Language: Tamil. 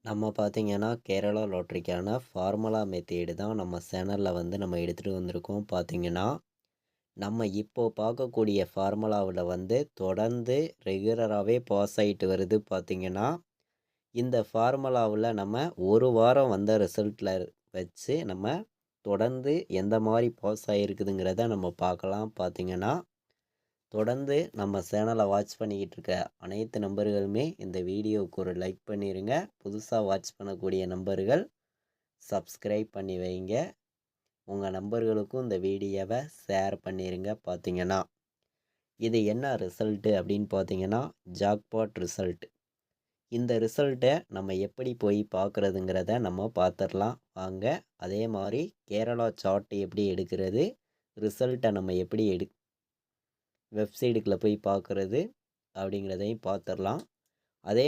நம்ம பார்த்தீங்கன்னா, கேரளா லாட்டரிக்கான ஃபார்முலா மெத்தேடு தான் நம்ம சேனல்ல நம்ம எடுத்துட்டு வந்திருக்கோம் பார்த்தீங்கன்னா, நம்ம இப்போ பார்க்கக்கூடிய ஃபார்முலாவுல தொடர்ந்து ரெகுலராவே பாஸ் ஆயிட்டு வருது பார்த்தீங்கன்னா, இந்த ஃபார்முலாவுல நம்ம 1 வாரம் வந்த ரிசல்ட்ல வச்சு நம்ம தொடர்ந்து எந்த மாரி பாஸ் ஆயிருக்குதுங்கிறத நம்ம பார்க்கலாம் பார்த்தீங்கன்னா, தொடர்ந்து நம்ம சேனலை வாட்ச் பண்ணிக்கிட்டு இருக்க அனைத்து நண்பர்களுமே இந்த வீடியோவுக்கு ஒரு லைக் பண்ணிடுங்க. புதுசாக வாட்ச் பண்ணக்கூடிய நண்பர்கள் சப்ஸ்கிரைப் பண்ணி வைங்க. உங்கள் நண்பர்களுக்கும் இந்த வீடியோவை ஷேர் பண்ணிடுங்க. பார்த்தீங்கன்னா இது என்ன ரிசல்ட்டு அப்படின்னு பார்த்தீங்கன்னா, ஜாக்பாட் ரிசல்ட். இந்த ரிசல்ட்டை நம்ம எப்படி போய் பார்க்குறதுங்கிறத நம்ம பார்த்துடலாம் வாங்க. அதே மாதிரி கேரளா சார்ட் எப்படி எடுக்கிறது, ரிசல்ட்டை நம்ம எப்படி வெப்சைட்டுக்குள்ளே போய் பார்க்குறது அப்படிங்கிறதையும் பார்த்துடலாம். அதே